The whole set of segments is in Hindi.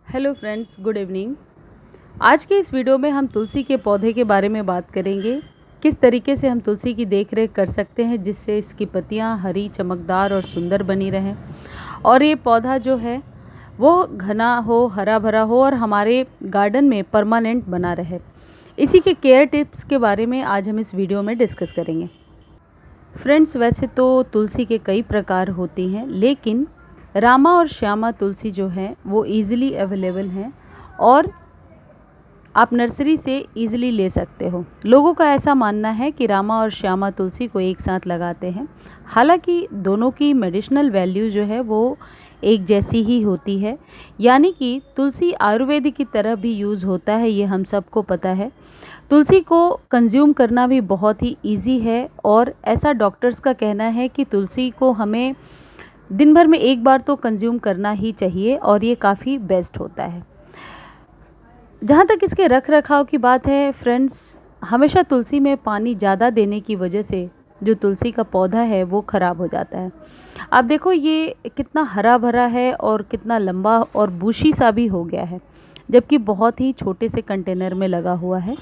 Hello friends, good evening. आज के इस वीडियो में हम तुलसी के पौधे के बारे में बात करेंगे। किस तरीके से हम तुलसी की देखरेख कर सकते हैं जिससे इसकी पत्तियां हरी, चमकदार और सुंदर बनी रहें और ये पौधा जो है वो घना हो, हरा भरा हो और हमारे गार्डन में परमानेंट बना रहे। इसी के केयर टिप्स के बारे में आज हम इस वीडियो में डिस्कस करेंगे। फ्रेंड्स, वैसे तो तुलसी के कई प्रकार होती हैं, लेकिन रामा और श्यामा तुलसी जो है वो ईज़िली अवेलेबल हैं और आप नर्सरी से ईज़िली ले सकते हो। लोगों का ऐसा मानना है कि रामा और श्यामा तुलसी को एक साथ लगाते हैं। हालांकि दोनों की मेडिसिनल वैल्यू जो है वो एक जैसी ही होती है, यानी कि तुलसी आयुर्वेद की तरह भी यूज़ होता है, ये हम सबको पता है। तुलसी को कंज्यूम करना भी बहुत ही इजी है और ऐसा डॉक्टर्स का कहना है कि तुलसी को हमें दिन भर में एक बार तो कंज्यूम करना ही चाहिए और ये काफ़ी बेस्ट होता है। जहाँ तक इसके रख रखाव की बात है फ्रेंड्स, हमेशा तुलसी में पानी ज़्यादा देने की वजह से जो तुलसी का पौधा है वो ख़राब हो जाता है। आप देखो ये कितना हरा भरा है और कितना लंबा और बूशी सा भी हो गया है, जबकि बहुत ही छोटे से कंटेनर में लगा हुआ है।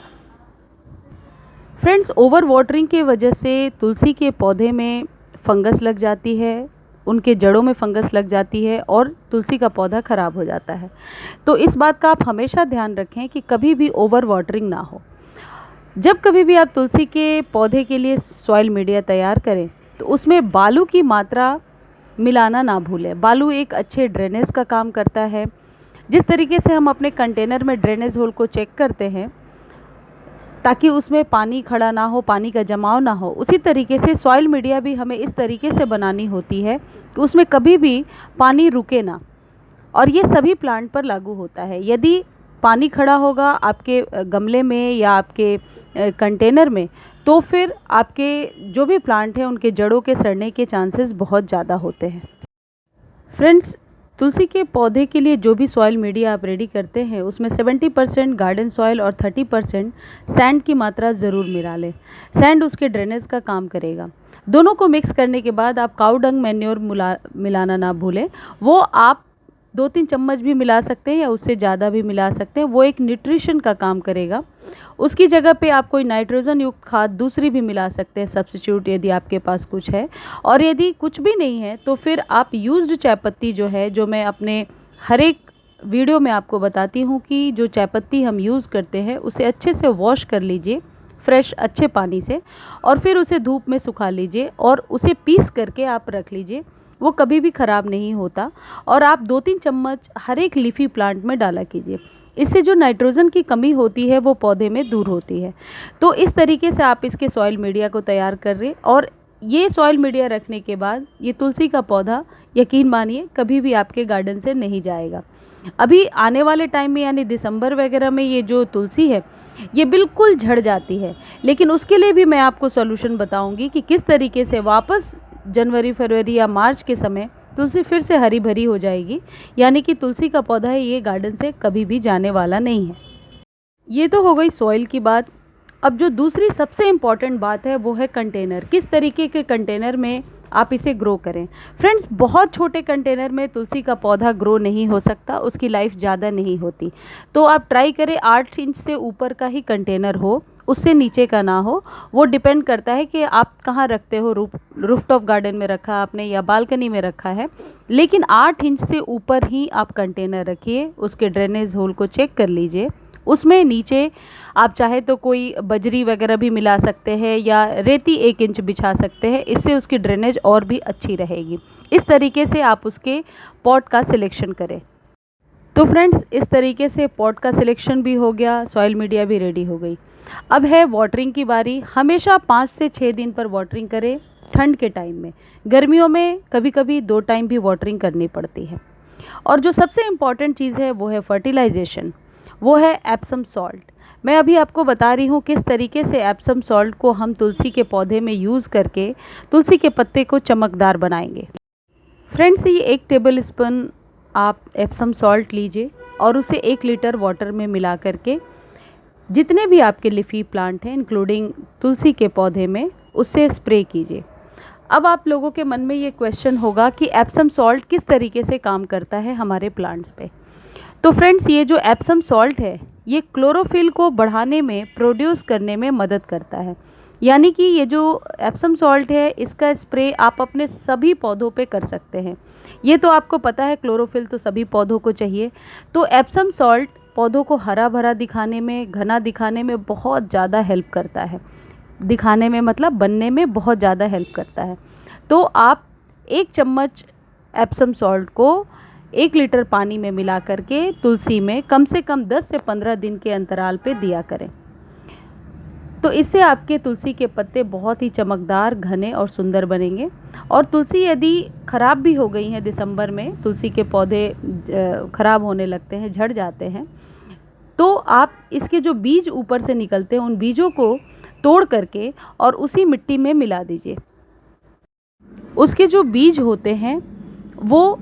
फ्रेंड्स, ओवर वाटरिंग की वजह से तुलसी के पौधे में फंगस लग जाती है, उनके जड़ों में फंगस लग जाती है और तुलसी का पौधा ख़राब हो जाता है। तो इस बात का आप हमेशा ध्यान रखें कि कभी भी ओवर वाटरिंग ना हो। जब कभी भी आप तुलसी के पौधे के लिए सॉइल मीडिया तैयार करें तो उसमें बालू की मात्रा मिलाना ना भूलें। बालू एक अच्छे ड्रेनेज का काम करता है। जिस तरीके से हम अपने कंटेनर में ड्रेनेज होल को चेक करते हैं ताकि उसमें पानी खड़ा ना हो, पानी का जमाव ना हो, उसी तरीके से सॉइल मीडिया भी हमें इस तरीके से बनानी होती है कि उसमें कभी भी पानी रुके ना। और ये सभी प्लांट पर लागू होता है। यदि पानी खड़ा होगा आपके गमले में या आपके कंटेनर में, तो फिर आपके जो भी प्लांट हैं उनके जड़ों के सड़ने के चांसेस बहुत ज़्यादा होते हैं। फ्रेंड्स, तुलसी के पौधे के लिए जो भी सॉइल मीडिया आप रेडी करते हैं उसमें 70% गार्डन सॉइल और 30% सैंड की मात्रा ज़रूर मिला लें। सैंड उसके ड्रेनेज का काम करेगा। दोनों को मिक्स करने के बाद आप काऊ डंग मैन्योर मिलाना ना भूलें। वो आप 2-3 चम्मच भी मिला सकते हैं या उससे ज़्यादा भी मिला सकते हैं। वो एक न्यूट्रिशन का काम करेगा। उसकी जगह पे आप कोई नाइट्रोजन युक्त खाद दूसरी भी मिला सकते हैं, सब्स्टिट्यूट, यदि आपके पास कुछ है। और यदि कुछ भी नहीं है तो फिर आप यूज्ड चायपत्ती जो है, जो मैं अपने हर एक वीडियो में आपको बताती हूँ कि जो चायपत्ती हम यूज़ करते हैं उसे अच्छे से वॉश कर लीजिए फ्रेश अच्छे पानी से, और फिर उसे धूप में सुखा लीजिए और उसे पीस करके आप रख लीजिए। वो कभी भी ख़राब नहीं होता और आप 2-3 चम्मच हर एक लीफी प्लांट में डाला कीजिए। इससे जो नाइट्रोजन की कमी होती है वो पौधे में दूर होती है। तो इस तरीके से आप इसके सॉइल मीडिया को तैयार कर रहे, और ये सॉइल मीडिया रखने के बाद ये तुलसी का पौधा यकीन मानिए कभी भी आपके गार्डन से नहीं जाएगा। अभी आने वाले टाइम में यानी दिसंबर वगैरह में ये जो तुलसी है ये बिल्कुल झड़ जाती है, लेकिन उसके लिए भी मैं आपको सॉल्यूशन बताऊंगी कि किस तरीके से वापस जनवरी, फरवरी या मार्च के समय तुलसी फिर से हरी भरी हो जाएगी। यानी कि तुलसी का पौधा है ये गार्डन से कभी भी जाने वाला नहीं है। ये तो हो गई सॉइल की बात। अब जो दूसरी सबसे इम्पॉर्टेंट बात है वो है कंटेनर। किस तरीके के कंटेनर में आप इसे ग्रो करें। फ्रेंड्स, बहुत छोटे कंटेनर में तुलसी का पौधा ग्रो नहीं हो सकता, उसकी लाइफ ज़्यादा नहीं होती। तो आप ट्राई करें 8 इंच से ऊपर का ही कंटेनर हो, उससे नीचे का ना हो। वो डिपेंड करता है कि आप कहाँ रखते हो, रूफटॉप गार्डन में रखा आपने या बालकनी में रखा है, लेकिन 8 इंच से ऊपर ही आप कंटेनर रखिए। उसके ड्रेनेज होल को चेक कर लीजिए। उसमें नीचे आप चाहे तो कोई बजरी वगैरह भी मिला सकते हैं या रेती 1 इंच बिछा सकते हैं, इससे उसकी ड्रेनेज और भी अच्छी रहेगी। इस तरीके से आप उसके पॉट का सिलेक्शन करें। तो फ्रेंड्स, इस तरीके से पॉट का सिलेक्शन भी हो गया, सॉइल मीडिया भी रेडी हो गई। अब है वाटरिंग की बारी। हमेशा 5 से 6 दिन पर वाटरिंग करें ठंड के टाइम में। गर्मियों में कभी कभी 2 टाइम भी वाटरिंग करनी पड़ती है। और जो सबसे इम्पॉर्टेंट चीज़ है वो है फर्टिलाइजेशन, वो है एप्सम सॉल्ट। मैं अभी आपको बता रही हूँ किस तरीके से एप्सम सॉल्ट को हम तुलसी के पौधे में यूज़ करके तुलसी के पत्ते को चमकदार बनाएंगे। फ्रेंड्स, ये 1 टेबल स्पून आप एप्सम सॉल्ट लीजिए और उसे 1 लीटर वाटर में मिला करके जितने भी आपके लीफी प्लांट हैं इंक्लूडिंग तुलसी के पौधे में उससे स्प्रे कीजिए। अब आप लोगों के मन में ये क्वेश्चन होगा कि एप्सम सॉल्ट किस तरीके से काम करता है हमारे प्लांट्स पे। तो फ्रेंड्स, ये जो एप्सम सॉल्ट है ये क्लोरोफिल को बढ़ाने में, प्रोड्यूस करने में मदद करता है। यानी कि ये जो एप्सम सॉल्ट है इसका स्प्रे आप अपने सभी पौधों पे कर सकते हैं। ये तो आपको पता है, क्लोरोफिल तो सभी पौधों को चाहिए। तो एप्सम सॉल्ट पौधों को हरा भरा दिखाने में, घना दिखाने में बहुत ज़्यादा हेल्प करता है। दिखाने में मतलब बनने में बहुत ज़्यादा हेल्प करता है। तो आप 1 चम्मच एप्सम सॉल्ट को 1 लीटर पानी में मिला करके तुलसी में कम से कम 10 से 15 दिन के अंतराल पे दिया करें। तो इससे आपके तुलसी के पत्ते बहुत ही चमकदार, घने और सुंदर बनेंगे। और तुलसी यदि ख़राब भी हो गई हैं, दिसंबर में तुलसी के पौधे ख़राब होने लगते हैं, झड़ जाते हैं, तो आप इसके जो बीज ऊपर से निकलते हैं उन बीजों को तोड़ करके और उसी मिट्टी में मिला दीजिए। उसके जो बीज होते हैं वो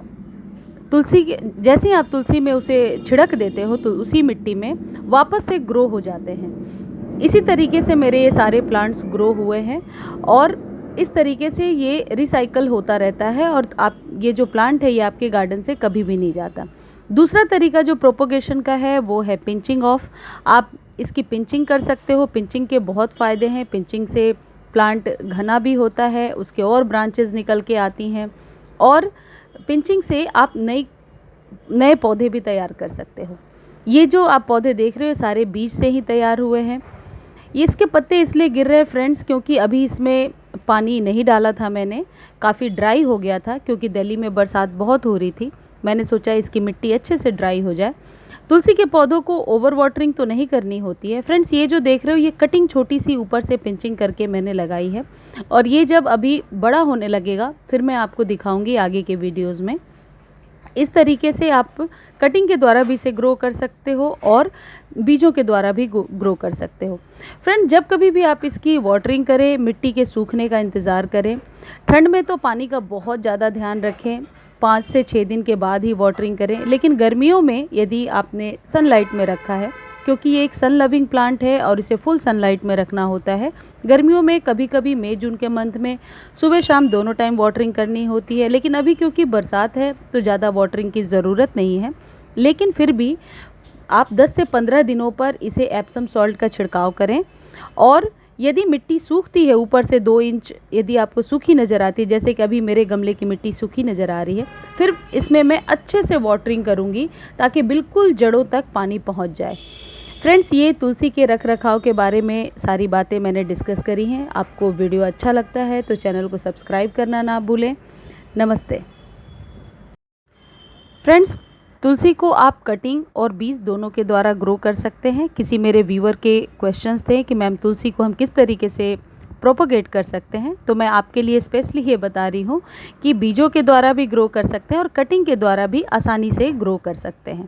तुलसी के जैसे ही आप तुलसी में उसे छिड़क देते हो तो उसी मिट्टी में वापस से ग्रो हो जाते हैं। इसी तरीके से मेरे ये सारे प्लांट्स ग्रो हुए हैं और इस तरीके से ये रिसाइकल होता रहता है और आप ये जो प्लांट है ये आपके गार्डन से कभी भी नहीं जाता। दूसरा तरीका जो प्रोपोगेशन का है वो है पिंचिंग ऑफ। आप इसकी पिंचिंग कर सकते हो। पिंचिंग के बहुत फ़ायदे हैं। पिंचिंग से प्लांट घना भी होता है, उसके और ब्रांचेस निकल के आती हैं और पिंचिंग से आप नए पौधे भी तैयार कर सकते हो। ये जो आप पौधे देख रहे हो सारे बीज से ही तैयार हुए हैं। ये इसके पत्ते इसलिए गिर रहे हैं फ्रेंड्स क्योंकि अभी इसमें पानी नहीं डाला था मैंने, काफ़ी ड्राई हो गया था क्योंकि दिल्ली में बरसात बहुत हो रही थी। मैंने सोचा इसकी मिट्टी अच्छे से ड्राई हो जाए। तुलसी के पौधों को ओवर वाटरिंग तो नहीं करनी होती है फ्रेंड्स। ये जो देख रहे हो ये कटिंग छोटी सी ऊपर से पिंचिंग करके मैंने लगाई है और ये जब अभी बड़ा होने लगेगा फिर मैं आपको दिखाऊंगी आगे के वीडियोस में। इस तरीके से आप कटिंग के द्वारा भी इसे ग्रो कर सकते हो और बीजों के द्वारा भी ग्रो कर सकते हो। फ्रेंड, जब कभी भी आप इसकी वाटरिंग करें, मिट्टी के सूखने का इंतज़ार करें। ठंड में तो पानी का बहुत ज़्यादा ध्यान रखें, 5 से 6 दिन के बाद ही वाटरिंग करें। लेकिन गर्मियों में यदि आपने सनलाइट में रखा है, क्योंकि ये एक सन लविंग प्लांट है और इसे फुल सनलाइट में रखना होता है। गर्मियों में कभी कभी मई जून के मंथ में सुबह शाम दोनों टाइम वाटरिंग करनी होती है, लेकिन अभी क्योंकि बरसात है तो ज़्यादा वाटरिंग की ज़रूरत नहीं है। लेकिन फिर भी आप 10 से 15 दिनों पर इसे एप्सम सॉल्ट का छिड़काव करें। और यदि मिट्टी सूखती है ऊपर से 2 इंच यदि आपको सूखी नज़र आती है, जैसे कि अभी मेरे गमले की मिट्टी सूखी नज़र आ रही है, फिर इसमें मैं अच्छे से वाटरिंग करूँगी ताकि बिल्कुल जड़ों तक पानी पहुँच जाए। फ्रेंड्स, ये तुलसी के रख रखाव के बारे में सारी बातें मैंने डिस्कस करी हैं। आपको वीडियो अच्छा लगता है तो चैनल को सब्सक्राइब करना ना भूलें। नमस्ते फ्रेंड्स, तुलसी को आप कटिंग और बीज दोनों के द्वारा ग्रो कर सकते हैं। किसी मेरे व्यूअर के क्वेश्चंस थे कि मैम तुलसी को हम किस तरीके से प्रोपोगेट कर सकते हैं, तो मैं आपके लिए स्पेशली ये बता रही हूँ कि बीजों के द्वारा भी ग्रो कर सकते हैं और कटिंग के द्वारा भी आसानी से ग्रो कर सकते हैं।